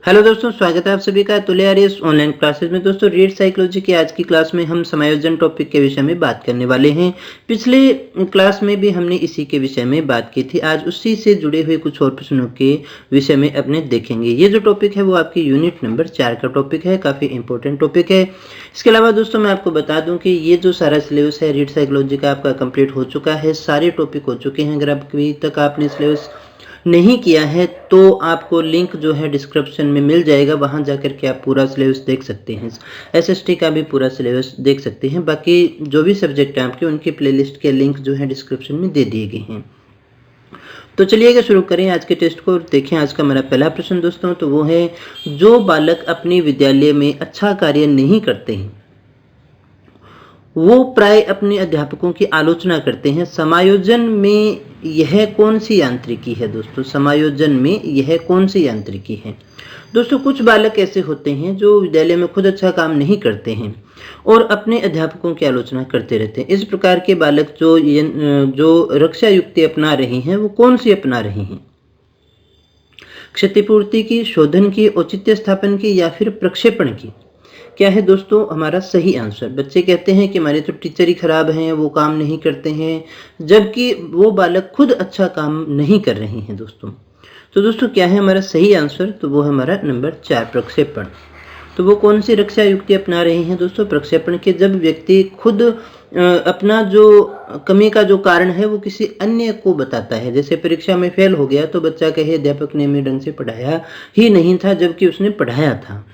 Hello दोस्तों, स्वागत है आप सभी का तुले आर्यस ऑनलाइन क्लासेस में। दोस्तों, रीड साइकोलॉजी की आज की क्लास में हम समायोजन टॉपिक के विषय में बात करने वाले हैं। पिछले क्लास में भी हमने इसी के विषय में बात की थी। आज उसी से जुड़े हुए कुछ और प्रश्नों के विषय में अपने देखेंगे। ये जो टॉपिक है वो आपकी यूनिट नंबर 4 का टॉपिक है, काफ़ी इंपॉर्टेंट टॉपिक है। इसके अलावा दोस्तों मैं आपको बता दूं कि ये जो सारा सिलेबस है रीड साइकोलॉजी का आपका कंप्लीट हो चुका है, सारे टॉपिक हो चुके हैं। अगर अभी तक आपने सिलेबस नहीं किया है तो आपको लिंक जो है डिस्क्रिप्शन में मिल जाएगा, वहां जाकर के आप पूरा सिलेबस देख सकते हैं। एसएसटी का भी पूरा सिलेबस देख सकते हैं। बाकी जो भी सब्जेक्ट हैं आपके, उनकी प्लेलिस्ट के लिंक जो है डिस्क्रिप्शन में दे दिए गए हैं। तो चलिएगा शुरू करें आज के टेस्ट को और देखें आज का मेरा पहला प्रश्न दोस्तों। तो वो है, जो बालक अपने विद्यालय में अच्छा कार्य नहीं करते हैं वो प्राय अपने अध्यापकों की आलोचना करते हैं। समायोजन में यह कौन सी यांत्रिकी है दोस्तों? समायोजन में यह कौन सी यांत्रिकी है दोस्तों? कुछ बालक ऐसे होते हैं जो विद्यालय में खुद अच्छा काम नहीं करते हैं और अपने अध्यापकों की आलोचना करते रहते हैं। इस प्रकार के बालक जो रक्षा युक्ति अपना रहे हैं वो कौन सी अपना रहे हैं? क्षतिपूर्ति की, शोधन की, औचित्य स्थापन की या फिर प्रक्षेपण की? क्या है दोस्तों हमारा सही आंसर? बच्चे कहते हैं कि हमारे तो टीचर ही खराब हैं, वो काम नहीं करते हैं, जबकि वो बालक खुद अच्छा काम नहीं कर रहे हैं दोस्तों। तो दोस्तों क्या है हमारा सही आंसर? तो वो हमारा नंबर 4 प्रक्षेपण। तो वो कौन सी रक्षा युक्ति अपना रहे हैं दोस्तों? प्रक्षेपण के। जब व्यक्ति खुद अपना जो कमी का जो कारण है वो किसी अन्य को बताता है। जैसे परीक्षा में फेल हो गया तो बच्चा कहे अध्यापक ने हमें ढंग से पढ़ाया ही नहीं था, जबकि उसने पढ़ाया था।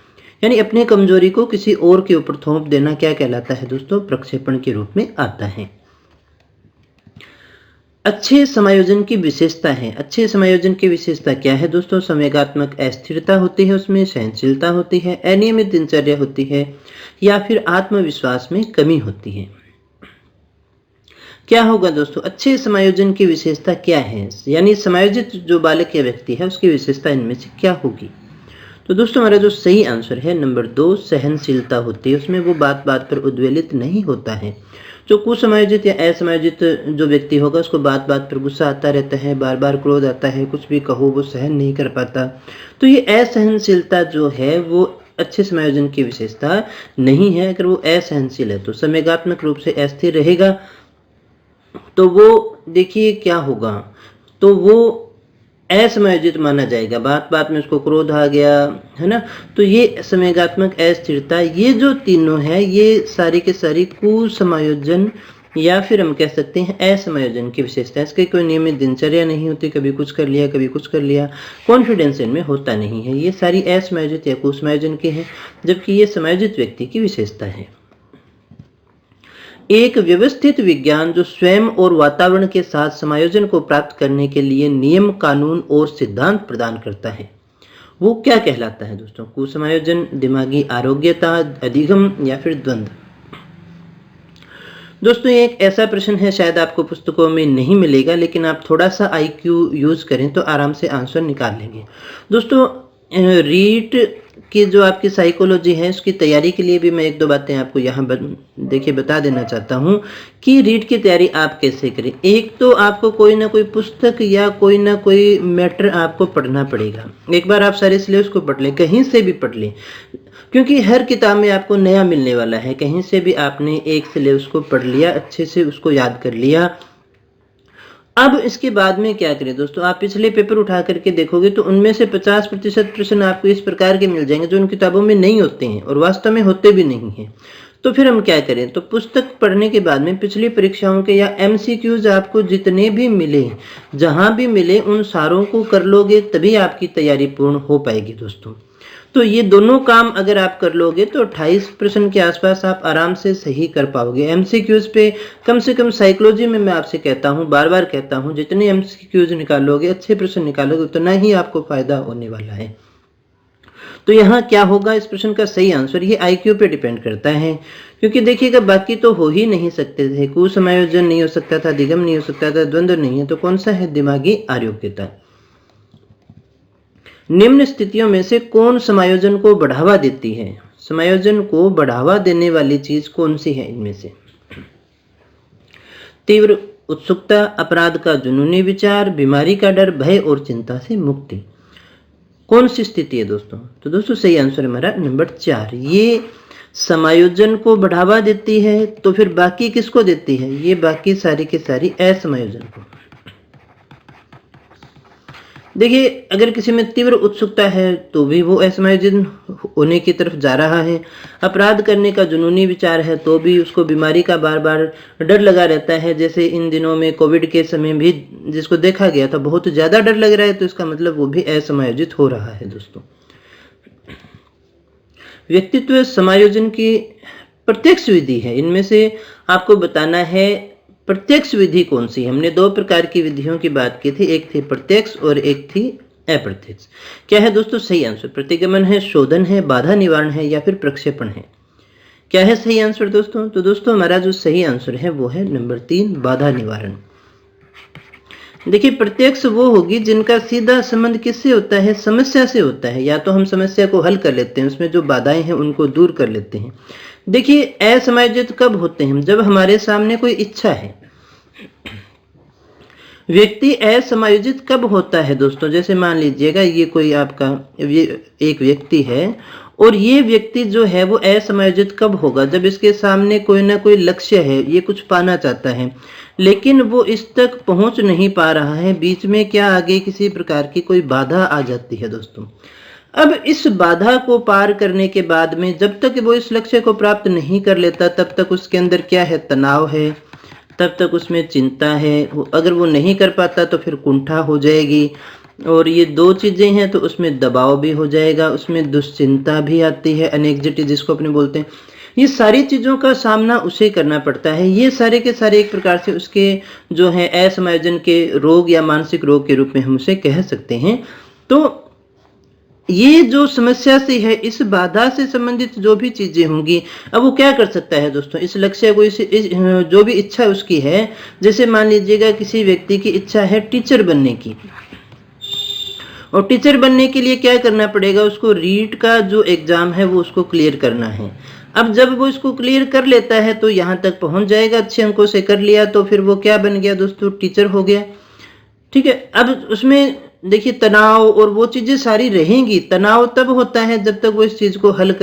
यानी अपनी कमजोरी को किसी और के ऊपर थोप देना क्या कहलाता है दोस्तों? प्रक्षेपण के रूप में आता है। अच्छे समायोजन की विशेषता है। अच्छे समायोजन की विशेषता क्या है दोस्तों? संवेगात्मक अस्थिरता होती है, उसमें सहनशीलता होती है, अनियमित दिनचर्या होती है या फिर आत्मविश्वास में कमी होती है। क्या होगा दोस्तों? अच्छे समायोजन की विशेषता क्या है? यानी समायोजित जो बालक या व्यक्ति है उसकी विशेषता इनमें से क्या होगी? तो दोस्तों हमारा जो सही आंसर है नंबर 2 सहनशीलता होती है। उसमें वो बात बात पर उद्वेलित नहीं होता है। जो कुसमायोजित या असमायोजित जो व्यक्ति होगा उसको बात बात पर गुस्सा आता रहता है, बार बार क्रोध आता है, कुछ भी कहो वो सहन नहीं कर पाता। तो ये असहनशीलता जो है वो अच्छे समायोजन की विशेषता नहीं है। अगर वो असहनशील है तो संवेगात्मक रूप से अस्थिर रहेगा तो वो देखिए क्या होगा, तो वो असमायोजित माना जाएगा। बात बात में उसको क्रोध आ गया, है ना? तो ये संवेगात्मक अस्थिरता, ये जो तीनों है ये सारी के सारी कुसमायोजन या फिर हम कह सकते हैं असमायोजन की विशेषता है। इसकी कोई नियमित दिनचर्या नहीं होती, कभी कुछ कर लिया कभी कुछ कर लिया, कॉन्फिडेंस इनमें होता नहीं है। ये सारी असमायोजित या कुसमायोजन की है, जबकि ये समायोजित व्यक्ति की विशेषता है। एक व्यवस्थित विज्ञान जो स्वयं और वातावरण के साथ समायोजन को प्राप्त करने के लिए नियम, कानून और सिद्धांत प्रदान करता है, वो क्या कहलाता है दोस्तों? कुसमायोजन, दिमागी आरोग्यता, अधिगम या फिर द्वंद्व? दोस्तों ये एक ऐसा प्रश्न है, शायद आपको पुस्तकों में नहीं मिलेगा, लेकिन आप थोड़ा सा आईक्यू यूज करें तो आराम से आंसर निकाल लेंगे। दोस्तों रीट की जो आपकी साइकोलॉजी है उसकी तैयारी के लिए भी मैं एक दो बातें आपको यहाँ देखिए बता देना चाहता हूँ कि रीट की तैयारी आप कैसे करें। एक तो आपको कोई ना कोई पुस्तक या कोई ना कोई मैटर आपको पढ़ना पड़ेगा। एक बार आप सारे सिलेबस को पढ़ लें, कहीं से भी पढ़ लें, क्योंकि हर किताब में आपको नया मिलने वाला है। कहीं से भी आपने एक सिलेबस को पढ़ लिया, अच्छे से उसको याद कर लिया। अब इसके बाद में क्या करें दोस्तों? आप पिछले पेपर उठा करके देखोगे तो उनमें से 50% प्रश्न आपको इस प्रकार के मिल जाएंगे जो उन किताबों में नहीं होते हैं और वास्तव में होते भी नहीं हैं। तो फिर हम क्या करें? तो पुस्तक पढ़ने के बाद में पिछली परीक्षाओं के या एमसीक्यूज आपको जितने भी मिले, जहां भी मिले, उन सारों को कर लोगे तभी आपकी तैयारी पूर्ण हो पाएगी दोस्तों। तो ये दोनों काम अगर आप कर लोगे तो 28% के आसपास आप आराम से सही कर पाओगे। एमसीक्यूज पे कम से कम साइकोलॉजी में मैं आपसे कहता हूँ, बार बार कहता हूँ, जितने एमसीक्यूज निकालोगे, अच्छे प्रश्न निकालोगे, उतना ही आपको फायदा होने वाला है। तो यहाँ क्या होगा इस प्रश्न का सही आंसर? ये आईक्यू पे डिपेंड करता है, क्योंकि देखिएगा बाकी तो हो ही नहीं सकते थे। कुसमायोजन नहीं हो सकता था, दिगम नहीं हो सकता था, द्वंद्व नहीं है, तो कौन सा है? दिमागी आरोग्यता। निम्न स्थितियों में से कौन समायोजन को बढ़ावा देती है? समायोजन को बढ़ावा देने वाली चीज कौन सी है इनमें से? तीव्र उत्सुकता, अपराध का जुनूनी विचार, बीमारी का डर, भय और चिंता से मुक्ति। कौन सी स्थिति है दोस्तों? तो दोस्तों सही आंसर हमारा नंबर 4। ये समायोजन को बढ़ावा देती है, तो फिर बाकी किसको देती है? ये बाकी सारी की सारी असमायोजन को। देखिए, अगर किसी में तीव्र उत्सुकता है तो भी वो असमायोजन होने की तरफ जा रहा है। अपराध करने का जुनूनी विचार है तो भी उसको बीमारी का बार बार डर लगा रहता है। जैसे इन दिनों में कोविड के समय भी जिसको देखा गया था, बहुत ज़्यादा डर लग रहा है, तो इसका मतलब वो भी असमायोजित हो रहा है दोस्तों। व्यक्तित्व समायोजन की प्रत्यक्ष विधि है। इनमें से आपको बताना है प्रत्यक्ष विधि कौन सी है। हमने 2 प्रकार की विधियों की बात की थी, एक थी प्रत्यक्ष और एक थी अप्रत्यक्ष। क्या है दोस्तों सही आंसर? प्रतिगमन है, शोधन है, बाधा निवारण है या फिर प्रक्षेपण है? क्या है सही आंसर दोस्तों? तो दोस्तों हमारा जो सही आंसर है वो है नंबर 3, बाधा निवारण। देखिए, प्रत्यक्ष वो होगी जिनका सीधा संबंध किससे होता है? समस्या से होता है। या तो हम समस्या को हल कर लेते हैं, उसमें जो बाधाएं हैं उनको दूर कर लेते हैं। देखिए, असमायोजित कब होते हैं? जब हमारे सामने कोई इच्छा है। व्यक्ति असमायोजित कब होता है दोस्तों? जैसे मान लीजिएगा ये कोई आपका एक व्यक्ति है और ये व्यक्ति जो है वो असमायोजित कब होगा? जब इसके सामने कोई ना कोई लक्ष्य है, ये कुछ पाना चाहता है लेकिन वो इस तक पहुंच नहीं पा रहा है। बीच में क्या आगे किसी प्रकार की कोई बाधा आ जाती है दोस्तों। अब इस बाधा को पार करने के बाद में जब तक वो इस लक्ष्य को प्राप्त नहीं कर लेता, तब तक उसके अंदर क्या है? तनाव है, तब तक उसमें चिंता है। अगर वो नहीं कर पाता तो फिर कुंठा हो जाएगी, और ये 2 चीजें हैं तो उसमें दबाव भी हो जाएगा, उसमें दुश्चिंता भी आती है, एनेक्सिटी जिसको अपने बोलते हैं। ये सारी चीजों का सामना उसे करना पड़ता है। ये सारे के सारे एक प्रकार से उसके जो है असमायोजन के रोग या मानसिक रोग के रूप में हम उसे कह सकते हैं। तो ये जो समस्या से है, इस बाधा से संबंधित जो भी चीजें होंगी, अब वो क्या कर सकता है दोस्तों? इस लक्ष्य को इस जो भी इच्छा उसकी है, जैसे मान लीजिएगा किसी व्यक्ति की इच्छा है टीचर बनने की, और टीचर बनने के लिए क्या करना पड़ेगा? उसको रीट का जो एग्जाम है वो उसको क्लियर करना है। अब जब वो इसको क्लियर कर लेता है तो यहाँ तक पहुंच जाएगा, अच्छे अंकों से कर लिया, तो फिर वो क्या बन गया दोस्तों? टीचर हो गया। ठीक है। अब उसमें देखिए तनाव और वो चीजें सारी रहेंगी। तनाव तब होता है जब तक वो इस चीज को हल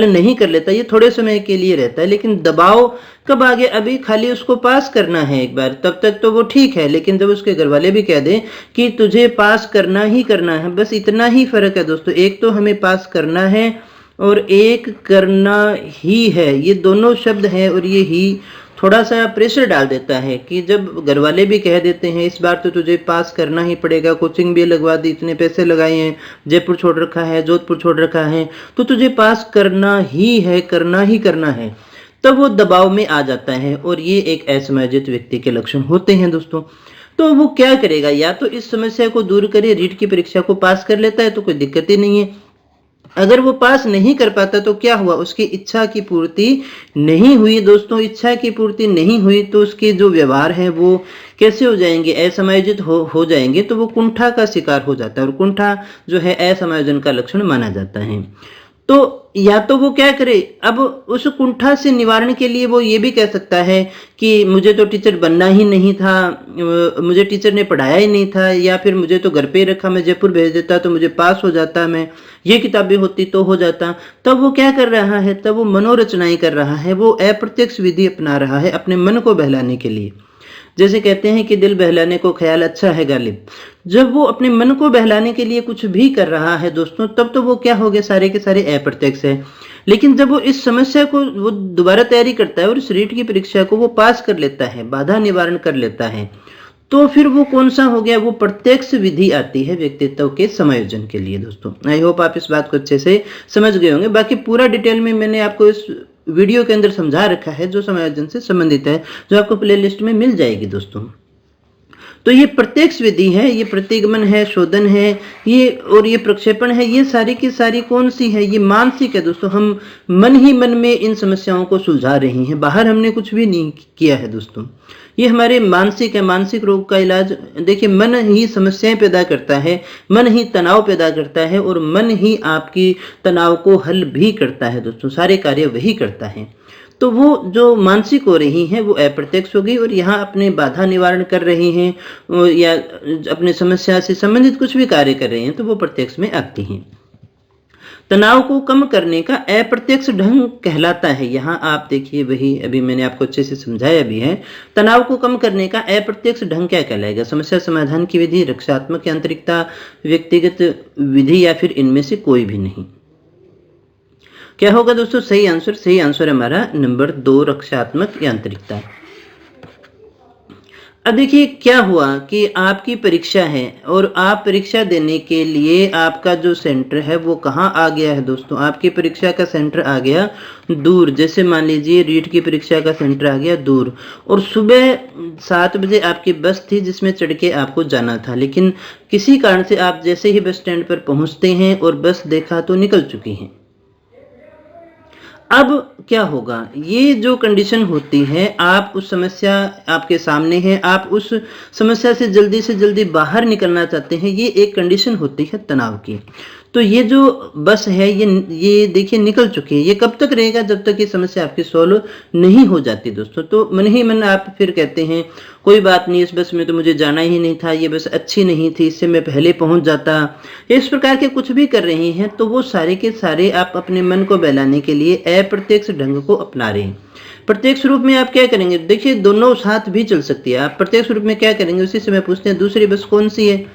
नहीं कर लेता, ये थोड़े समय के लिए रहता है। लेकिन दबाव कब आ गया? अभी खाली उसको पास करना है एक बार, तब तक तो वो ठीक है। लेकिन जब उसके घर वाले भी कह दें कि तुझे पास करना ही करना है, बस इतना ही फर्क है दोस्तों। एक तो हमें पास करना है और एक करना ही है, ये दोनों शब्द हैं, और ये ही थोड़ा सा प्रेशर डाल देता है कि जब घर वाले भी कह देते हैं इस बार तो तुझे पास करना ही पड़ेगा, कोचिंग भी लगवा दी, इतने पैसे लगाए हैं, जयपुर छोड़ रखा है, जोधपुर छोड़ रखा है, तो तुझे पास करना ही है, करना ही करना है, तब वो दबाव में आ जाता है। और ये एक असमायोजित व्यक्ति के लक्षण होते हैं दोस्तों। तो वो क्या करेगा? या तो इस समस्या को दूर करे, रीट की परीक्षा को पास कर लेता है तो कोई दिक्कत ही नहीं है। अगर वो पास नहीं कर पाता तो क्या हुआ? उसकी इच्छा की पूर्ति नहीं हुई दोस्तों। इच्छा की पूर्ति नहीं हुई तो उसके जो व्यवहार है वो कैसे हो जाएंगे? असमायोजित हो जाएंगे। तो वो कुंठा का शिकार हो जाता है, और कुंठा जो है असमायोजन का लक्षण माना जाता है। तो या तो वो क्या करे? अब उस कुंठा से निवारण के लिए वो ये भी कह सकता है कि मुझे तो टीचर बनना ही नहीं था, मुझे टीचर ने पढ़ाया ही नहीं था, या फिर मुझे तो घर पे ही रखा, मैं जयपुर भेज देता तो मुझे पास हो जाता, मैं ये किताबें होती तो हो जाता। तब वो क्या कर रहा है? तब वो मनोरचनाएं कर रहा है, वो अप्रत्यक्ष विधि अपना रहा है अपने मन को बहलाने के लिए। जैसे कहते हैं कि दिल बहलाने को ख्याल अच्छा है गालिब। जब वो अपने मन को बहलाने के लिए कुछ भी कर रहा है दोस्तों, तब तो वो क्या हो गए? सारे के सारे अप्रत्यक्ष है। लेकिन जब वो इस समस्या को वो दोबारा तैयारी करता है और इस रीट की परीक्षा को वो पास कर लेता है, बाधा निवारण कर लेता है, तो फिर वो कौन सा हो गया? वो प्रत्यक्ष विधि आती है व्यक्तित्व के समायोजन के लिए दोस्तों। आई होप आप इस बात को अच्छे से समझ गए होंगे। बाकी पूरा डिटेल में मैंने आपको इस वीडियो के अंदर समझा रखा है जो समायोजन से संबंधित है, जो आपको प्लेलिस्ट में मिल जाएगी दोस्तों। तो ये प्रत्यक्ष विधि है, ये प्रतिगमन है, शोधन है, ये और ये प्रक्षेपण है, ये सारी की सारी कौन सी है? ये मानसिक है दोस्तों। हम मन ही मन में इन समस्याओं को सुलझा रहे हैं, बाहर हमने कुछ भी नहीं किया है दोस्तों। ये हमारे मानसिक है। मानसिक रोग का इलाज देखिए, मन ही समस्याएं पैदा करता है, मन ही तनाव पैदा करता है, और मन ही आपकी तनाव को हल भी करता है दोस्तों। सारे कार्य वही करता है। तो वो जो मानसिक हो रही हैं वो अप्रत्यक्ष हो गई, और यहाँ अपने बाधा निवारण कर रही हैं या अपने समस्या से संबंधित कुछ भी कार्य कर रहे हैं तो वो प्रत्यक्ष में आती हैं। तनाव को कम करने का अप्रत्यक्ष ढंग कहलाता है। यहाँ आप देखिए, वही अभी मैंने आपको अच्छे से समझाया भी है। तनाव को कम करने का अप्रत्यक्ष ढंग क्या कहलाएगा? समस्या समाधान की विधि, रक्षात्मक यांत्रिकता, व्यक्तिगत विधि, या फिर इनमें से कोई भी नहीं। क्या होगा दोस्तों सही आंसर? सही आंसर हमारा नंबर 2 रक्षात्मक यांत्रिकता। अब देखिए क्या हुआ कि आपकी परीक्षा है और आप परीक्षा देने के लिए आपका जो सेंटर है वो कहाँ आ गया है दोस्तों? आपकी परीक्षा का सेंटर आ गया दूर। जैसे मान लीजिए रीट की परीक्षा का सेंटर आ गया दूर, और सुबह 7 बजे आपकी बस थी जिसमें चढ़ के आपको जाना था, लेकिन किसी कारण से आप जैसे ही बस स्टैंड पर पहुंचते हैं और बस देखा तो निकल चुकी हैं। अब क्या होगा? ये जो कंडीशन होती है, आप उस समस्या आपके सामने है, आप उस समस्या से जल्दी बाहर निकलना चाहते हैं, ये एक कंडीशन होती है तनाव की। तो ये जो बस है ये देखिए निकल चुकी है। ये कब तक रहेगा? जब तक ये समस्या आपकी सॉल्व नहीं हो जाती दोस्तों। तो मन ही मन आप फिर कहते हैं कोई बात नहीं, इस बस में तो मुझे जाना ही नहीं था, ये बस अच्छी नहीं थी, इससे मैं पहले पहुंच जाता। इस प्रकार के कुछ भी कर रहे हैं तो वो सारे के सारे आप अपने मन को बहलाने के लिए अप्रत्यक्ष ढंग को अपना रहे हैं। प्रत्यक्ष रूप में आप क्या करेंगे? देखिए दोनों साथ भी चल सकती है। आप प्रत्यक्ष रूप में क्या करेंगे? उसी समय पूछते हैं दूसरी बस कौन सी है,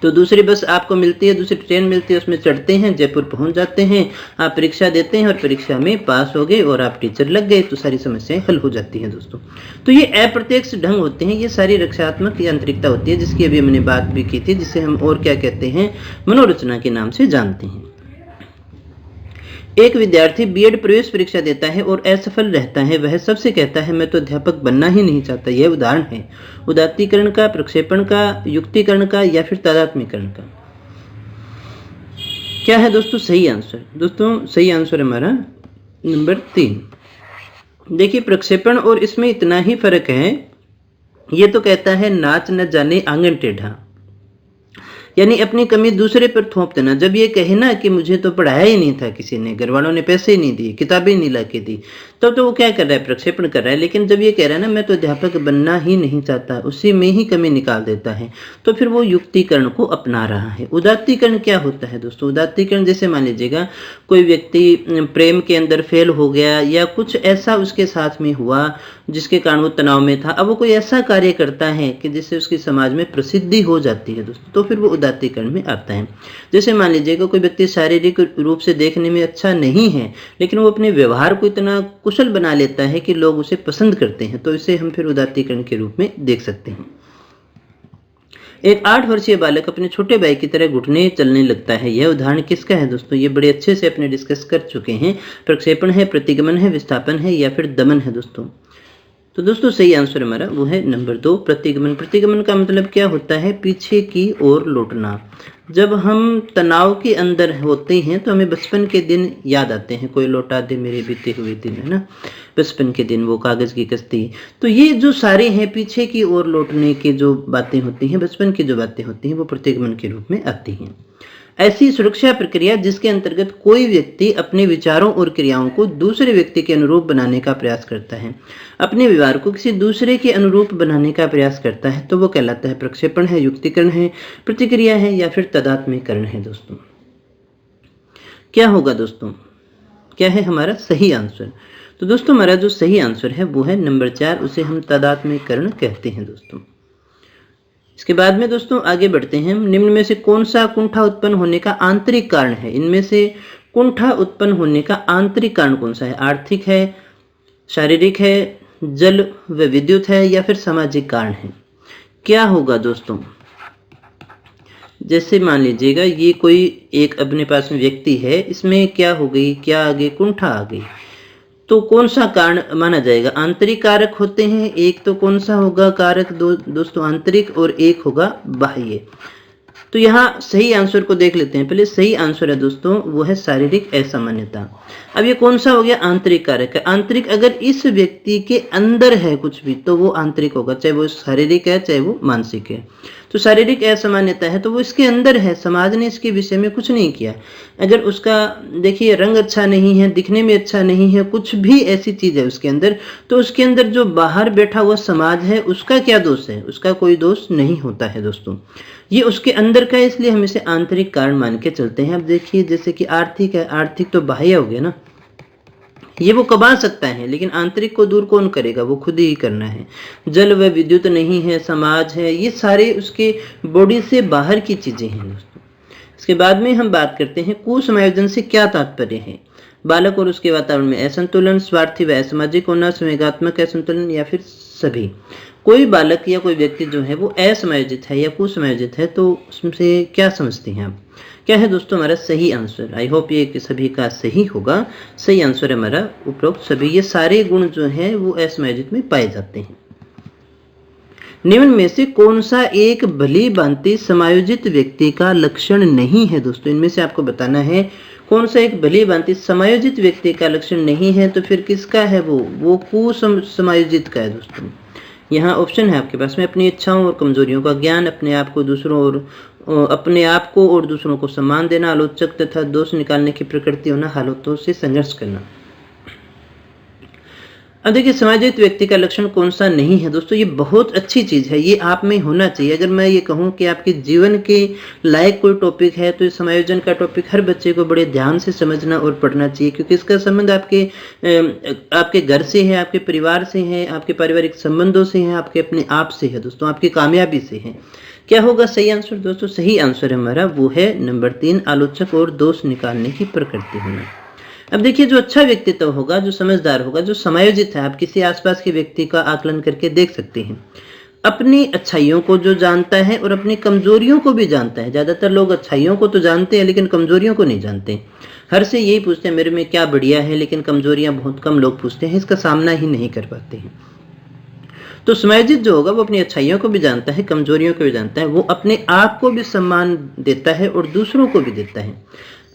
तो दूसरी बस आपको मिलती है, दूसरी ट्रेन मिलती है, उसमें चढ़ते हैं, जयपुर पहुंच जाते हैं, आप परीक्षा देते हैं और परीक्षा में पास हो गए और आप टीचर लग गए, तो सारी समस्याएं हल हो जाती हैं दोस्तों। तो ये अप्रत्यक्ष ढंग होते हैं, ये सारी रक्षात्मक यांत्रिकता होती है जिसकी अभी हमने बात भी की थी, जिसे हम और क्या कहते हैं? मनोरचना के नाम से जानते हैं। एक विद्यार्थी बीएड प्रवेश परीक्षा देता है और असफल रहता है। वह सबसे कहता है मैं तो अध्यापक बनना ही नहीं चाहता। यह उदाहरण है उदात्तीकरण का, प्रक्षेपण का, युक्तिकरण का, या फिर तादात्म्यकरण का। क्या है दोस्तों सही आंसर? दोस्तों सही आंसर हमारा नंबर 3। देखिए प्रक्षेपण और इसमें इतना ही फर्क है, ये तो कहता है नाच न जाने आंगन टेढ़ा, यानी अपनी कमी दूसरे पर थोप देना। जब ये कहे ना कि मुझे तो पढ़ाया ही नहीं था किसी ने, घर वालों ने पैसे ही नहीं दिए, किताबें नहीं ला के दी, तब तो वो क्या कर रहा है? प्रक्षेपण कर रहा है। लेकिन जब ये कह रहा है ना मैं तो अध्यापक बनना ही नहीं चाहता, उसी में ही कमी निकाल देता है, तो फिर वो युक्तिकरण को अपना रहा है। उदात्तीकरण क्या होता है दोस्तों? उदात्तीकरण जैसे मान लीजिएगा कोई व्यक्ति प्रेम के अंदर फेल हो गया या कुछ ऐसा उसके साथ में हुआ जिसके कारण वो तनाव में था। अब वो कोई ऐसा कार्य करता है कि जिससे उसकी समाज में प्रसिद्धि हो जाती है दोस्तों, तो फिर वो उदात्तीकरण में आता है। जैसे मान लीजिएगा कोई व्यक्ति शारीरिक रूप से देखने में अच्छा नहीं है, लेकिन वो अपने व्यवहार को इतना कुशल बना लेता है कि लोग उसे पसंद करते हैं, तो इसे हम फिर उदात्तीकरण के रूप में देख सकते हैं। एक 8 वर्षीय बालक अपने छोटे भाई की तरह घुटने चलने लगता है। यह उदाहरण किसका है दोस्तों? ये बड़े अच्छे से अपने डिस्कस कर चुके हैं। प्रक्षेपण है, प्रतिगमन है, विस्थापन है, या फिर दमन है दोस्तों? तो दोस्तों सही आंसर हमारा वो है नंबर 2 प्रतिगमन। प्रतिगमन का मतलब क्या होता है? पीछे की ओर लौटना। जब हम तनाव के अंदर होते हैं तो हमें बचपन के दिन याद आते हैं। कोई लौटा दे मेरे बीते हुए दिन, है ना, बचपन के दिन, वो कागज की कश्ती। तो ये जो सारे हैं पीछे की ओर लौटने की जो बातें होती हैं, बचपन की जो बातें होती हैं, वो प्रतिगमन के रूप में आती हैं। ऐसी सुरक्षा प्रक्रिया जिसके अंतर्गत कोई व्यक्ति अपने विचारों और क्रियाओं को दूसरे व्यक्ति के अनुरूप बनाने का प्रयास करता है, अपने व्यवहार को किसी दूसरे के अनुरूप बनाने का प्रयास करता है, तो वो कहलाता है प्रक्षेपण है, युक्तिकरण है, प्रतिक्रिया है, या फिर तादात्म्यकरण है दोस्तों। क्या होगा दोस्तों? क्या है हमारा सही आंसर? तो दोस्तों हमारा जो सही आंसर है वो है नंबर 4, उसे हम तादात्म्यकरण कहते हैं दोस्तों। इसके बाद में दोस्तों आगे बढ़ते हैं। निम्न में से कौन सा कुंठा उत्पन्न होने का आंतरिक कारण है? इनमें से कुंठा उत्पन्न होने का आंतरिक कारण कौन सा है? आर्थिक है, शारीरिक है, जल व विद्युत है, या फिर सामाजिक कारण है? क्या होगा दोस्तों? जैसे मान लीजिएगा ये कोई एक अपने पास में व्यक्ति है, इसमें क्या हो गई, क्या आ गई? कुंठा आ गई। तो कौन सा कारण माना जाएगा? आंतरिक कारक होते हैं, एक तो कौन सा होगा कारक दोस्तों? आंतरिक, और एक होगा बाह्य। तो यहाँ सही आंसर को देख लेते हैं। पहले सही आंसर है दोस्तों वो है शारीरिक असामान्यता। अब ये कौन सा हो गया? आंतरिक कारक है। आंतरिक अगर इस व्यक्ति के अंदर है कुछ भी तो वो आंतरिक होगा, चाहे वो शारीरिक है चाहे वो मानसिक है। तो शारीरिक असामान्यता है तो वो इसके अंदर है, समाज ने इसके विषय में कुछ नहीं किया। अगर उसका देखिए रंग अच्छा नहीं है, दिखने में अच्छा नहीं है, कुछ भी ऐसी चीज है उसके अंदर, तो उसके अंदर जो बाहर बैठा हुआ समाज है उसका क्या दोष है? उसका कोई दोष नहीं होता है दोस्तों, ये उसके अंदर का है, इसलिए हम इसे आंतरिक कारण मान के चलते हैं। अब देखिए जैसे कि आर्थिक है, आर्थिक तो बाह्य हो गया ना, ये वो कमा सकता है, लेकिन आंतरिक को दूर कौन करेगा? वो खुद ही करना है। जल व विद्युत नहीं है, समाज है, ये सारे उसके बॉडी से बाहर की चीजें हैं दोस्तों। इसके बाद में हम बात करते हैं कुसमायोजन से क्या तात्पर्य है। बालक और उसके वातावरण में असंतुलन, स्वार्थी व असामाजिक होना, संवेगात्मक असंतुलन, या फिर सभी। कोई बालक या कोई व्यक्ति जो है वो असमायोजित है या कुसमायोजित है, तो उससे क्या समझते हैं आप? क्या है दोस्तों हमारा सही आंसर? आई होप ये कि सभी का सही होगा। सही आंसर है हमारा उपरोक्त सभी। ये सारे गुण जो हैं वो असमायोजित में पाए जाते हैं। निम्न में से कौन सा एक भली भांति समायोजित व्यक्ति का लक्षण नहीं है? दोस्तों इनमें से आपको बताना है कौन सा एक भली भांति समायोजित व्यक्ति का लक्षण नहीं है, तो फिर किसका है? वो कुसमायोजित का है दोस्तों। यहाँ ऑप्शन है आपके पास में अपनी इच्छाओं और कमजोरियों का ज्ञान, अपने आप को और दूसरों को सम्मान देना, आलोचक तथा दोष निकालने की प्रकृति होना, हालातों से संघर्ष करना। अब देखिए समायोजित व्यक्ति का लक्षण कौन सा नहीं है दोस्तों, ये बहुत अच्छी चीज है, ये आप में होना चाहिए। अगर मैं ये कहूँ कि आपके जीवन के लायक कोई टॉपिक है तो ये समायोजन का टॉपिक हर बच्चे को बड़े ध्यान से समझना और पढ़ना चाहिए, क्योंकि इसका संबंध आपके घर से है, आपके परिवार से है, आपके पारिवारिक संबंधों से है, आपके अपने आप से है दोस्तों, आपकी कामयाबी से है। क्या होगा सही आंसर दोस्तों? सही आंसर हमारा वो है नंबर 3, आलोचक और दोष निकालने की प्रकृति होना। अब देखिए जो अच्छा व्यक्तित्व होगा, जो समझदार होगा, जो समायोजित है, आप किसी आसपास के व्यक्ति का आकलन करके देख सकते हैं। अपनी अच्छाइयों को जो जानता है और अपनी कमजोरियों को भी जानता है। ज्यादातर लोग अच्छाइयों को तो जानते हैं लेकिन कमजोरियों को नहीं जानते। हर से यही पूछते हैं मेरे में क्या बढ़िया है, लेकिन कमजोरियां बहुत कम लोग पूछते हैं, इसका सामना ही नहीं कर पाते हैं। तो समायोजित जो होगा वो अपनी अच्छाइयों को भी जानता है, कमजोरियों को भी जानता है, वो अपने आप को भी सम्मान देता है और दूसरों को भी देता है।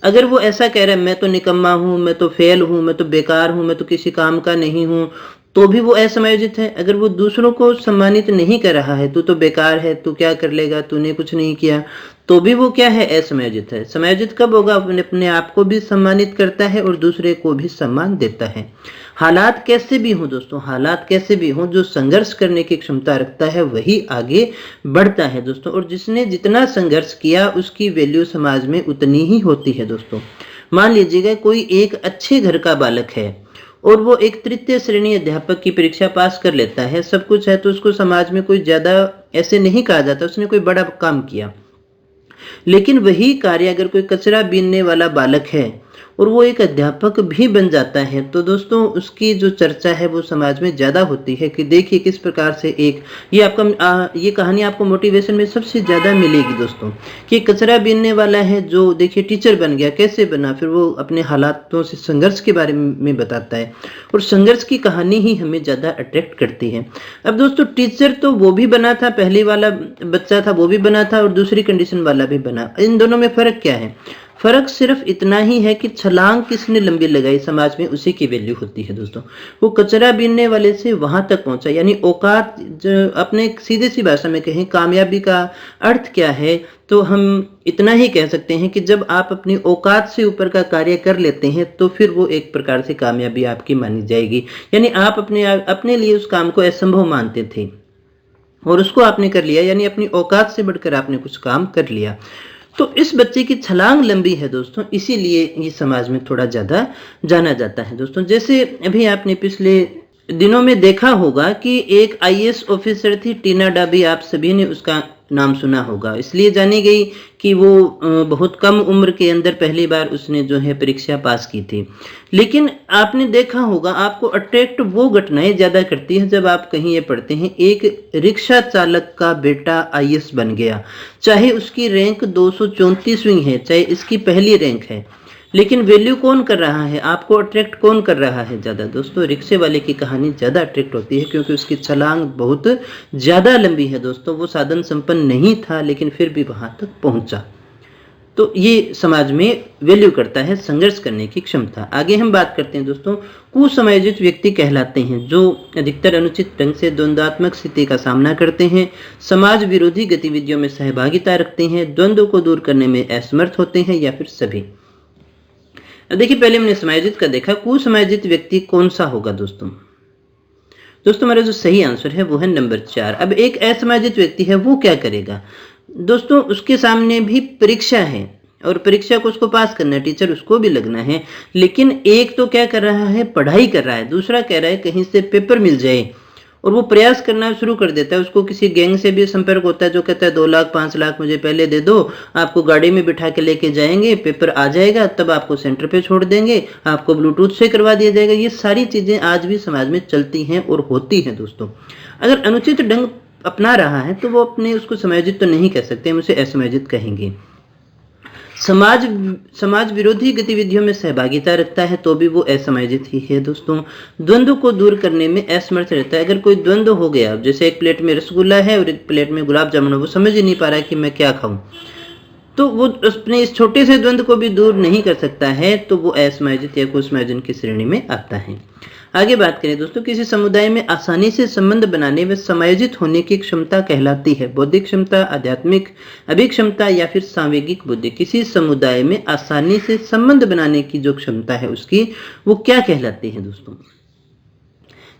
अगर वो ऐसा कह रहा है मैं तो निकम्मा हूं, मैं तो फेल हूं, मैं तो बेकार हूं, मैं तो किसी काम का नहीं हूं, तो भी वो असमायोजित है। अगर वो दूसरों को सम्मानित नहीं कर रहा है, तू तो बेकार है, तू क्या कर लेगा, तूने कुछ नहीं किया, तो भी वो क्या है? असमायोजित है। समायोजित कब होगा? अपने आप को भी सम्मानित करता है और दूसरे को भी सम्मान देता है। हालात कैसे भी हों दोस्तों, हालात कैसे भी हों, जो संघर्ष करने की क्षमता रखता है वही आगे बढ़ता है दोस्तों, और जिसने जितना संघर्ष किया उसकी वैल्यू समाज में उतनी ही होती है दोस्तों। मान लीजिएगा कोई एक अच्छे घर का बालक है और वो एक तृतीय श्रेणी अध्यापक की परीक्षा पास कर लेता है, सब कुछ है, तो उसको समाज में कोई ज्यादा ऐसे नहीं कहा जाता उसने कोई बड़ा काम किया। लेकिन वही कार्य अगर कोई कचरा बीनने वाला बालक है और वो एक अध्यापक भी बन जाता है, तो दोस्तों उसकी जो चर्चा है वो समाज में ज्यादा होती है कि देखिए किस प्रकार से एक ये कहानी आपको मोटिवेशन में सबसे ज्यादा मिलेगी दोस्तों, कि कचरा बीनने वाला है जो देखिए टीचर बन गया, कैसे बना, फिर वो अपने हालातों से संघर्ष के बारे में बताता है, और संघर्ष की कहानी ही हमें ज्यादा अट्रैक्ट करती है। अब दोस्तों टीचर तो वो भी बना था, पहले वाला बच्चा था वो भी बना था और दूसरी कंडीशन वाला भी बना। इन दोनों में फर्क क्या है? फर्क सिर्फ इतना ही है कि छलांग किसने लंबी लगाई समाज में, उसी की वैल्यू होती है दोस्तों। वो कचरा बीनने वाले से वहां तक पहुंचा, यानी औकात, अपने सीधे सी भाषा में कहें कामयाबी का अर्थ क्या है, तो हम इतना ही कह सकते हैं कि जब आप अपनी औकात से ऊपर का कार्य कर लेते हैं तो फिर वो एक प्रकार से कामयाबी आपकी मानी जाएगी। यानी आप अपने लिए उस काम को असंभव मानते थे और उसको आपने कर लिया, यानी अपनी औकात से बढ़कर आपने कुछ काम कर लिया। तो इस बच्चे की छलांग लंबी है दोस्तों, इसीलिए ये समाज में थोड़ा ज्यादा जाना जाता है दोस्तों। जैसे अभी आपने पिछले दिनों में देखा होगा कि एक आईएएस ऑफिसर थी टीना डाबी, आप सभी ने उसका नाम सुना होगा, इसलिए जानी गई कि वो बहुत कम उम्र के अंदर पहली बार उसने जो है परीक्षा पास की थी। लेकिन आपने देखा होगा, आपको अट्रैक्ट वो घटनाएं ज्यादा करती है जब आप कहीं ये पढ़ते हैं एक रिक्शा चालक का बेटा आईएएस बन गया, चाहे उसकी रैंक 234वीं है, चाहे इसकी पहली रैंक है, लेकिन वैल्यू कौन कर रहा है, आपको अट्रैक्ट कौन कर रहा है ज्यादा? दोस्तों रिक्शे वाले की कहानी ज्यादा अट्रैक्ट होती है, क्योंकि उसकी छलांग बहुत ज्यादा लंबी है दोस्तों। वो साधन संपन्न नहीं था लेकिन फिर भी वहां तक पहुंचा। तो ये समाज में वैल्यू करता है संघर्ष करने की क्षमता। आगे हम बात करते हैं दोस्तों, कुसमायोजित व्यक्ति कहलाते हैं जो अधिकतर अनुचित ढंग से द्वंद्वात्मक स्थिति का सामना करते हैं, समाज विरोधी गतिविधियों में सहभागिता रखते हैं, द्वंद्व को दूर करने में असमर्थ होते हैं, या फिर सभी। अब देखिए, पहले हमने समायोजित का देखा, कुसमायोजित व्यक्ति कौन सा होगा दोस्तों? हमारा जो सही आंसर है वो है नंबर 4। अब एक असमायोजित व्यक्ति है, वो क्या करेगा दोस्तों? उसके सामने भी परीक्षा है और परीक्षा को उसको पास करना है, टीचर उसको भी लगना है, लेकिन एक तो क्या कर रहा है, पढ़ाई कर रहा है, दूसरा कह रहा है कहीं से पेपर मिल जाए, और वो प्रयास करना शुरू कर देता है। उसको किसी गैंग से भी संपर्क होता है जो कहता है 2 लाख 5 लाख मुझे पहले दे दो, आपको गाड़ी में बिठा के लेके जाएंगे, पेपर आ जाएगा तब आपको सेंटर पे छोड़ देंगे, आपको ब्लूटूथ से करवा दिया जाएगा। ये सारी चीजें आज भी समाज में चलती हैं और होती हैं दोस्तों। अगर अनुचित ढंग अपना रहा है तो वो अपने उसको समायोजित तो नहीं कह सकते, हम उसे असमायोजित कहेंगे। समाज विरोधी गतिविधियों में सहभागिता रखता है तो भी वो असमायोजित ही है दोस्तों। द्वंद्व को दूर करने में असमर्थ रहता है। अगर कोई द्वंद्व हो गया, जैसे एक प्लेट में रसगुल्ला है और एक प्लेट में गुलाब जामुन, वो समझ ही नहीं पा रहा है कि मैं क्या खाऊं, तो वो अपने इस छोटे से द्वंद्व को भी दूर नहीं कर सकता है, तो वो असमायोजित या कुसमायोजन की श्रेणी में आता है। आगे बात करें दोस्तों, किसी समुदाय में आसानी से संबंध बनाने व समायोजित होने की क्षमता कहलाती है बौद्धिक क्षमता, आध्यात्मिक अभिक्षमता, या फिर सांवेगिक बुद्धि। किसी समुदाय में आसानी से संबंध बनाने की जो क्षमता है उसकी, वो क्या कहलाती है दोस्तों?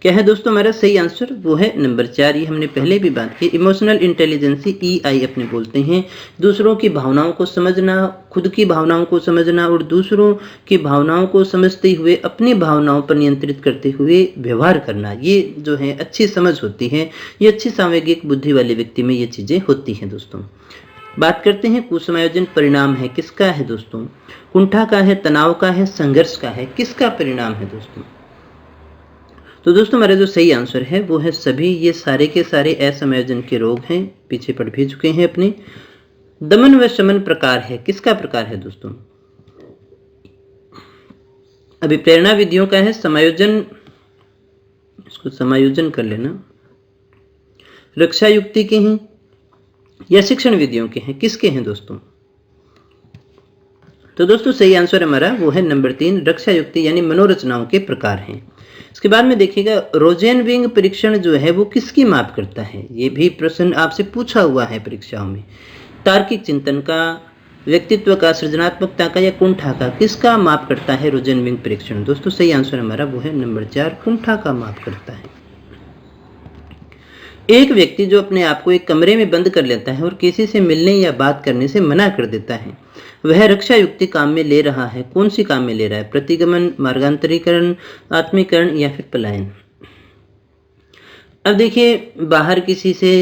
क्या है दोस्तों हमारा सही आंसर? वो है नंबर 4। ये हमने पहले भी बात की। इमोशनल इंटेलिजेंसी, EI अपने बोलते हैं, दूसरों की भावनाओं को समझना, खुद की भावनाओं को समझना और दूसरों की भावनाओं को समझते हुए अपनी भावनाओं पर नियंत्रित करते हुए व्यवहार करना, ये जो है अच्छी समझ होती है। ये अच्छी सांवेगिक बुद्धि वाले व्यक्ति में ये चीजें होती हैं दोस्तों। बात करते हैं कुसमायोजन परिणाम है किसका है दोस्तों? कुंठा का है, तनाव का है, संघर्ष का है, किसका परिणाम है दोस्तों? तो दोस्तों हमारा जो सही आंसर है वो है सभी। ये सारे के सारे असमायोजन के रोग हैं, पीछे पढ़ भी चुके हैं अपने। दमन व शमन प्रकार है, किसका प्रकार है दोस्तों? अभी प्रेरणा विधियों का है समायोजन, इसको समायोजन कर लेना। रक्षा युक्ति के हैं या शिक्षण विधियों के हैं, किसके हैं दोस्तों? तो दोस्तों सही आंसर हमारा वो है नंबर 3, रक्षा युक्ति यानी मनोरचनाओं के प्रकार हैं। इसके बाद में देखिएगा, रोजेनविंग परीक्षण जो है वो किसकी माप करता है? ये भी प्रश्न आपसे पूछा हुआ है परीक्षाओं में। तार्किक चिंतन का, व्यक्तित्व का, सृजनात्मकता का, या कुंठा का? किसका माप करता है रोजेनविंग परीक्षण? दोस्तों सही आंसर हमारा वो है नंबर 4, कुंठा का माप करता है। एक व्यक्ति जो अपने आप को एक कमरे में बंद कर लेता है और किसी से मिलने या बात करने से मना कर देता है, वह रक्षा युक्ति काम में ले रहा है। कौन सी काम में ले रहा है? प्रतिगमन, मार्गांतरीकरण, आत्मीकरण, या फिर पलायन? अब देखिए, बाहर किसी से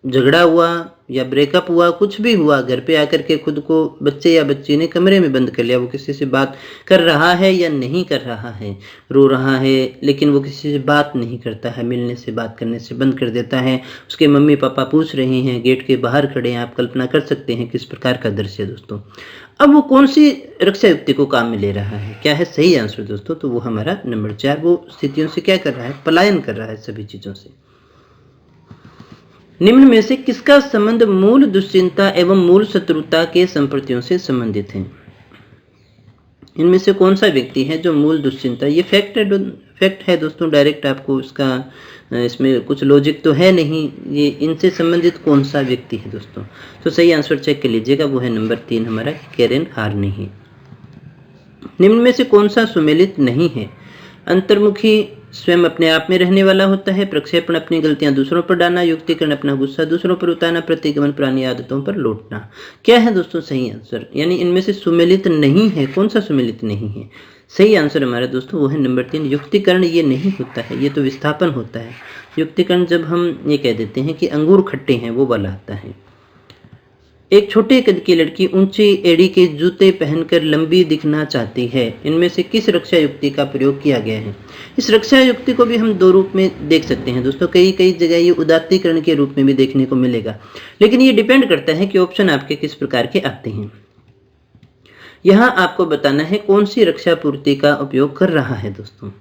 झगड़ा हुआ या ब्रेकअप हुआ, कुछ भी हुआ, घर पे आकर के खुद को बच्चे या बच्ची ने कमरे में बंद कर लिया, वो किसी से बात कर रहा है या नहीं कर रहा है, रो रहा है लेकिन वो किसी से बात नहीं करता है, मिलने से बात करने से बंद कर देता है। उसके मम्मी पापा पूछ रहे हैं, गेट के बाहर खड़े हैं, आप कल्पना कर सकते हैं किस प्रकार का दृश्य है दोस्तों। अब वो कौन सी रक्षा युक्ति को काम में ले रहा है? क्या है सही आंसर दोस्तों? तो वो हमारा नंबर 4, वो स्थितियों से क्या कर रहा है? पलायन कर रहा है सभी चीजों से। निम्न में से किसका संबंध मूल दुश्चिंता एवं मूल शत्रुता के संप्रतियों से संबंधित है? इनमें से कौन सा व्यक्ति है जो मूल दुश्चिंता, ये फैक्ट है दोस्तों, डायरेक्ट आपको इसमें कुछ लॉजिक तो है नहीं, ये इनसे संबंधित कौन सा व्यक्ति है दोस्तों? तो सही आंसर चेक कर लीजिएगा, वो है नंबर 3 हमारा, कैरेन हार्नी। निम्न में से कौन सा सुमेलित नहीं है? अंतर्मुखी स्वयं अपने आप में रहने वाला होता है, प्रक्षेपण अपनी गलतियां दूसरों पर डालना, युक्तिकरण अपना गुस्सा दूसरों पर उतारना, प्रतिगमन पुरानी आदतों पर लौटना। क्या है दोस्तों सही आंसर? यानी इनमें से सुमेलित नहीं है, कौन सा सुमेलित नहीं है? सही आंसर हमारा दोस्तों वो है नंबर 3, युक्तिकरण ये नहीं होता है, ये तो विस्थापन होता है। युक्तिकरण जब हम ये कह देते हैं कि अंगूर खट्टे हैं, वो वाला आता है। एक छोटे कद की लड़की ऊंची एड़ी के जूते पहनकर लंबी दिखना चाहती है। इनमें से किस रक्षा युक्ति का प्रयोग किया गया है? इस रक्षा युक्ति को भी हम 2 रूप में देख सकते हैं दोस्तों, कई जगह ये उदात्तीकरण के रूप में भी देखने को मिलेगा, लेकिन ये डिपेंड करता है कि ऑप्शन आपके किस प्रकार के आते हैं। यहां आपको बताना है कौन सी रक्षा पूर्ति का उपयोग कर रहा है दोस्तों।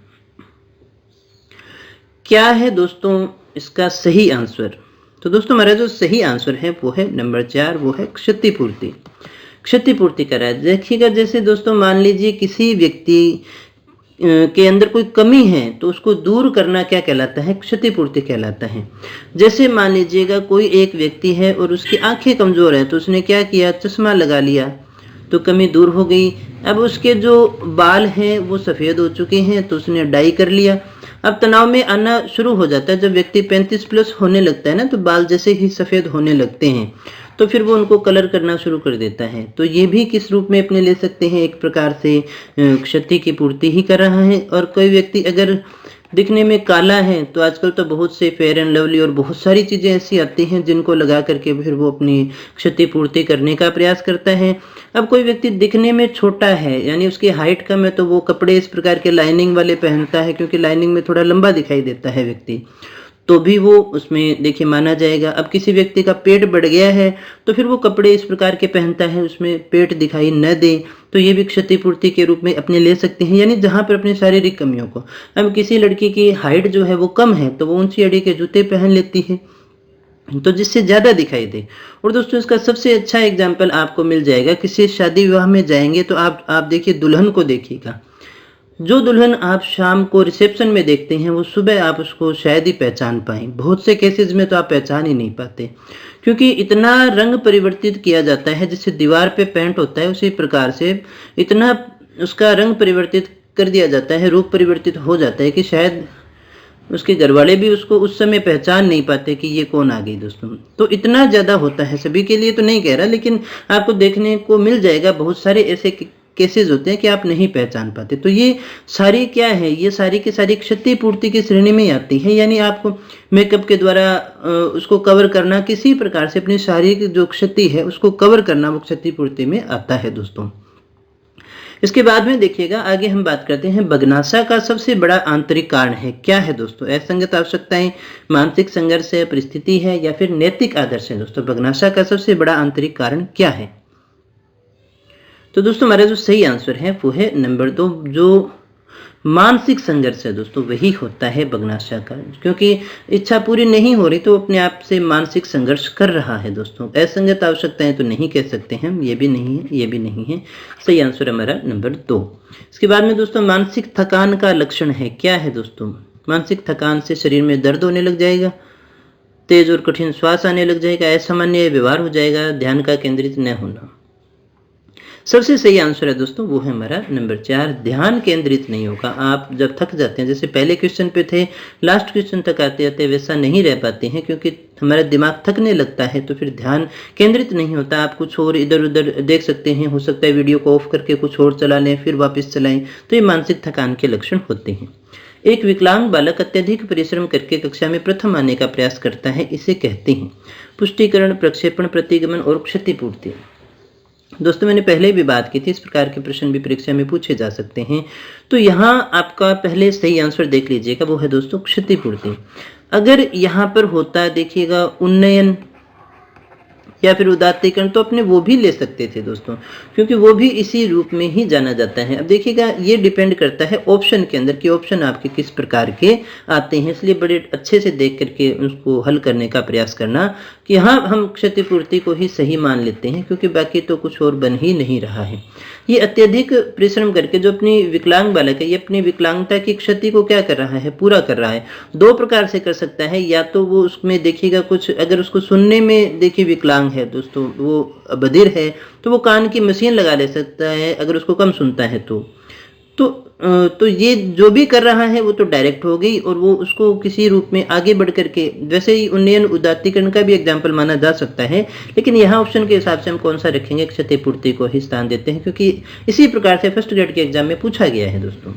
क्या है दोस्तों इसका सही आंसर? तो दोस्तों हमारा जो सही आंसर है वो है नंबर 4, वो है क्षतिपूर्ति। क्षतिपूर्ति कर रहा है। देखिएगा जैसे दोस्तों मान लीजिए किसी व्यक्ति के अंदर कोई कमी है तो उसको दूर करना क्या कहलाता है? क्षतिपूर्ति कहलाता है। जैसे मान लीजिएगा कोई एक व्यक्ति है और उसकी आंखें कमजोर है तो उसने क्या किया? चश्मा लगा लिया तो कमी दूर हो गई। अब उसके जो बाल हैं वो सफ़ेद हो चुके हैं तो उसने डाई कर लिया। अब तनाव में आना शुरू हो जाता है जब व्यक्ति 35 प्लस होने लगता है ना, तो बाल जैसे ही सफ़ेद होने लगते हैं तो फिर वो उनको कलर करना शुरू कर देता है। तो ये भी किस रूप में अपने ले सकते हैं? एक प्रकार से क्षति की पूर्ति ही कर रहा है। और कोई व्यक्ति अगर दिखने में काला है तो आजकल तो बहुत से फेयर एंड लवली और बहुत सारी चीज़ें ऐसी आती हैं जिनको लगा करके फिर वो अपनी क्षतिपूर्ति करने का प्रयास करता है। अब कोई व्यक्ति दिखने में छोटा है यानी उसकी हाइट कम है तो वो कपड़े इस प्रकार के लाइनिंग वाले पहनता है क्योंकि लाइनिंग में थोड़ा लंबा दिखाई देता है व्यक्ति, तो भी वो उसमें देखिए माना जाएगा। अब किसी व्यक्ति का पेट बढ़ गया है तो फिर वो कपड़े इस प्रकार के पहनता है उसमें पेट दिखाई न दे, तो ये भी क्षतिपूर्ति के रूप में अपने ले सकते हैं, यानी जहाँ पर अपनी शारीरिक कमियों को। अब किसी लड़की की हाइट जो है वो कम है तो वो ऊंची अड़ी के जूते पहन लेती है तो जिससे ज़्यादा दिखाई दे। और दोस्तों इसका सबसे अच्छा एग्जाम्पल आपको मिल जाएगा, किसी शादी विवाह में जाएंगे तो आप देखिए दुल्हन को देखिएगा। जो दुल्हन आप शाम को रिसेप्शन में देखते हैं वो सुबह आप उसको शायद ही पहचान पाएं। बहुत से केसेस में तो आप पहचान ही नहीं पाते क्योंकि इतना रंग परिवर्तित किया जाता है। जैसे दीवार पे पेंट होता है उसी प्रकार से इतना उसका रंग परिवर्तित कर दिया जाता है, रूप परिवर्तित हो जाता है कि शायद उसके घरवाले भी उसको उस समय पहचान नहीं पाते कि ये कौन आ गई दोस्तों। तो इतना ज़्यादा होता है, सभी के लिए तो नहीं कह रहा लेकिन आपको देखने को मिल जाएगा बहुत सारे ऐसे केसेस होते हैं कि आप नहीं पहचान पाते। तो ये सारी क्या है? ये सारी की सारी क्षतिपूर्ति की श्रेणी में आती है, यानी आपको मेकअप के द्वारा उसको कवर करना, किसी प्रकार से अपनी शारीरिक जो क्षति है उसको कवर करना वो क्षतिपूर्ति में आता है दोस्तों। इसके बाद में देखिएगा आगे हम बात करते हैं बगनासा का सबसे बड़ा आंतरिक कारण है। क्या है दोस्तों? असंगत आवश्यकताएं, मानसिक संघर्ष है, परिस्थिति है या फिर नैतिक आदर्श है। दोस्तों बगनासा का सबसे बड़ा आंतरिक कारण क्या है? तो दोस्तों हमारा जो सही आंसर है वो है नंबर 2, जो मानसिक संघर्ष है दोस्तों वही होता है बगनासा का, क्योंकि इच्छा पूरी नहीं हो रही तो अपने आप से मानसिक संघर्ष कर रहा है दोस्तों। असंगत आवश्यकताएं तो नहीं कह सकते हम, ये भी नहीं है, ये भी नहीं है। सही आंसर हमारा नंबर 2। इसके बाद में दोस्तों मानसिक थकान का लक्षण है। क्या है दोस्तों? मानसिक थकान से शरीर में दर्द होने लग जाएगा, तेज और कठिन श्वास आने लग जाएगा, असामान्य व्यवहार हो जाएगा, ध्यान का केंद्रित न होना। सबसे सही आंसर है दोस्तों वो है हमारा नंबर 4, ध्यान केंद्रित नहीं होगा। आप जब थक जाते हैं, जैसे पहले क्वेश्चन पे थे, लास्ट क्वेश्चन तक आते आते वैसा नहीं रह पाते हैं क्योंकि हमारा दिमाग थकने लगता है तो फिर ध्यान केंद्रित नहीं होता। आप कुछ और इधर उधर देख सकते हैं, हो सकता है वीडियो को ऑफ करके कुछ और चला लें फिर वापस चलाएं, तो ये मानसिक थकान के लक्षण होते हैं। एक विकलांग बालक अत्यधिक परिश्रम करके कक्षा में प्रथम आने का प्रयास करता है, इसे कहते हैं पुष्टिकरण, प्रक्षेपण, प्रतिगमन और क्षतिपूर्ति। दोस्तों मैंने पहले भी बात की थी, इस प्रकार के प्रश्न भी परीक्षा में पूछे जा सकते हैं। तो यहाँ आपका पहले सही आंसर देख लीजिएगा, वो है दोस्तों क्षतिपूर्ति। अगर यहाँ पर होता देखिएगा उन्नयन या फिर उदात्तीकरण तो अपने वो भी ले सकते थे दोस्तों, क्योंकि वो भी इसी रूप में ही जाना जाता है। अब देखिएगा ये डिपेंड करता है ऑप्शन के अंदर कि ऑप्शन आपके किस प्रकार के आते हैं, इसलिए बड़े अच्छे से देख करके उसको हल करने का प्रयास करना कि हाँ हम क्षतिपूर्ति को ही सही मान लेते हैं क्योंकि बाकी तो कुछ और बन ही नहीं रहा है। ये अत्यधिक परिश्रम करके जो अपनी विकलांग बालक है ये अपनी विकलांगता की क्षति को क्या कर रहा है? पूरा कर रहा है। दो प्रकार से कर सकता है, या तो वो उसमें देखिएगा कुछ, अगर उसको सुनने में देखिए विकलांग है दोस्तों, वो बधिर है तो वो कान की मशीन लगा ले सकता है अगर उसको कम सुनता है तो ये जो भी कर रहा है वो तो डायरेक्ट हो गई और वो उसको किसी रूप में आगे बढ़ करके, वैसे ही उन्नयन उदात्तीकरण का भी एग्जाम्पल माना जा सकता है, लेकिन यहाँ ऑप्शन के हिसाब से हम कौन सा रखेंगे? क्षतिपूर्ति को ही स्थान देते हैं क्योंकि इसी प्रकार से फर्स्ट ग्रेड के एग्जाम में पूछा गया है दोस्तों।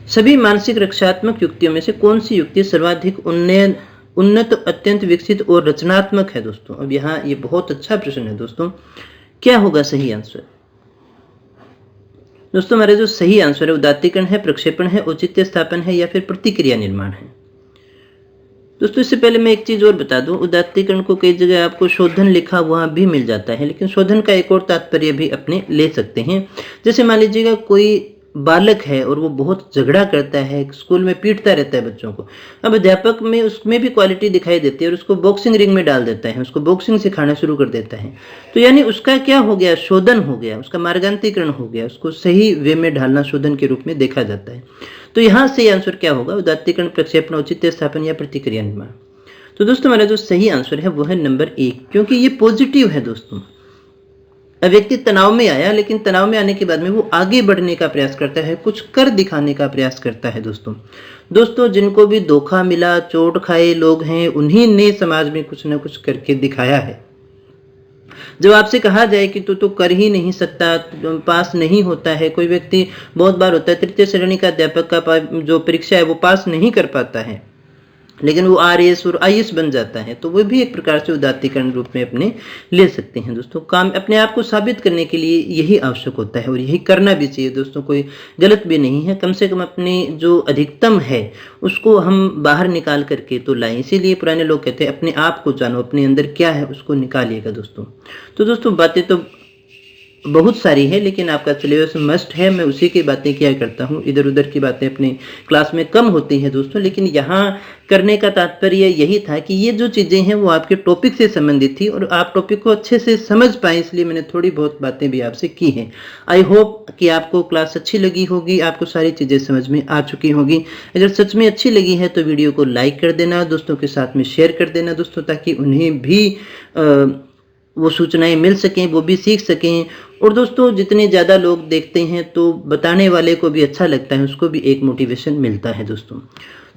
सभी मानसिक रक्षात्मक युक्तियों में से कौन सी युक्ति सर्वाधिक उन्नत, अत्यंत विकसित और रचनात्मक है दोस्तों? अब यहाँ ये बहुत अच्छा प्रश्न है दोस्तों, क्या होगा सही आंसर? दोस्तों हमारे जो सही आंसर है उदात्तीकरण है, प्रक्षेपण है, औचित्य स्थापन है या फिर प्रतिक्रिया निर्माण है। दोस्तों इससे पहले मैं एक चीज और बता दूं, उदात्तीकरण को कई जगह आपको शोधन लिखा हुआ भी मिल जाता है, लेकिन शोधन का एक और तात्पर्य भी अपने ले सकते हैं। जैसे मान लीजिएगा कोई बालक है और वो बहुत झगड़ा करता है, स्कूल में पीटता रहता है बच्चों को, अब अध्यापक में उसमें भी क्वालिटी दिखाई देती है और उसको बॉक्सिंग रिंग में डाल देता है, उसको बॉक्सिंग सिखाना शुरू कर देता है, तो यानी उसका क्या हो गया, शोधन हो गया, उसका मार्गांतरीकरण हो गया, उसको सही वे में ढालना शोधन के रूप में देखा जाता है। तो यहाँ से आंसर क्या होगा, उदात्तीकरण, प्रक्षेपण, औचित्य स्थापन या प्रतिक्रिया निर्माण। तो दोस्तों हमारा जो सही आंसर है वो है नंबर 1, क्योंकि ये पॉजिटिव है दोस्तों। अब व्यक्ति तनाव में आया, लेकिन तनाव में आने के बाद में वो आगे बढ़ने का प्रयास करता है, कुछ कर दिखाने का प्रयास करता है। दोस्तों जिनको भी धोखा मिला, चोट खाए लोग हैं, उन्हीं ने समाज में कुछ ना कुछ करके दिखाया है। जब आपसे कहा जाए कि तू तो कर ही नहीं सकता, पास नहीं होता है, कोई व्यक्ति बहुत बार होता है तृतीय श्रेणी का अध्यापक का जो परीक्षा है वो पास नहीं कर पाता है, लेकिन वो RAS और IAS बन जाता है, तो वो भी एक प्रकार से उदात्तीकरण रूप में अपने ले सकते हैं। दोस्तों काम अपने आप को साबित करने के लिए यही आवश्यक होता है और यही करना भी चाहिए दोस्तों, कोई गलत भी नहीं है। कम से कम अपने जो अधिकतम है उसको हम बाहर निकाल करके तो लाएं। इसीलिए पुराने लोग कहते हैं अपने आप को जानो, अपने अंदर क्या है उसको निकालिएगा दोस्तों। तो दोस्तों बातें तो बहुत सारी है, लेकिन आपका सिलेबस मस्ट है, मैं उसी की बातें किया करता हूँ, इधर उधर की बातें अपने क्लास में कम होती हैं दोस्तों। लेकिन यहाँ करने का तात्पर्य यही था कि ये जो चीज़ें हैं वो आपके टॉपिक से संबंधित थी और आप टॉपिक को अच्छे से समझ पाएँ, इसलिए मैंने थोड़ी बहुत बातें भी आपसे की हैं। आई होप कि आपको क्लास अच्छी लगी होगी, आपको सारी चीज़ें समझ में आ चुकी होगी। अगर सच में अच्छी लगी है तो वीडियो को लाइक कर देना, दोस्तों के साथ में शेयर कर देना दोस्तों, ताकि उन्हें भी वो सूचनाएं मिल सकें, वो भी सीख सकें। और दोस्तों जितने ज़्यादा लोग देखते हैं तो बताने वाले को भी अच्छा लगता है, उसको भी एक मोटिवेशन मिलता है दोस्तों।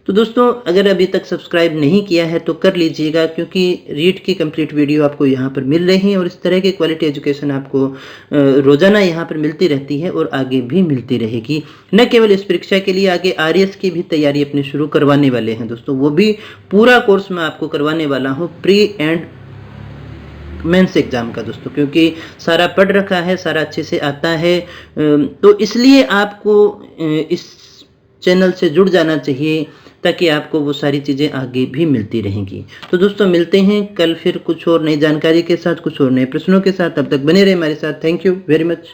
तो दोस्तों अगर अभी तक सब्सक्राइब नहीं किया है तो कर लीजिएगा, क्योंकि रीट की कंप्लीट वीडियो आपको यहाँ पर मिल रही है और इस तरह की क्वालिटी एजुकेशन आपको रोज़ाना यहाँ पर मिलती रहती है और आगे भी मिलती रहेगी। न केवल इस परीक्षा के लिए, आगे RAS की भी तैयारी अपनी शुरू करवाने वाले हैं दोस्तों, वो भी पूरा कोर्स मैं आपको करवाने वाला हूँ, प्री एंड मेंस एग्जाम का दोस्तों, क्योंकि सारा पढ़ रखा है, सारा अच्छे से आता है। तो इसलिए आपको इस चैनल से जुड़ जाना चाहिए, ताकि आपको वो सारी चीज़ें आगे भी मिलती रहेंगी। तो दोस्तों मिलते हैं कल फिर कुछ और नई जानकारी के साथ, कुछ और नए प्रश्नों के साथ। तब तक बने रहे हमारे साथ। Thank you very much.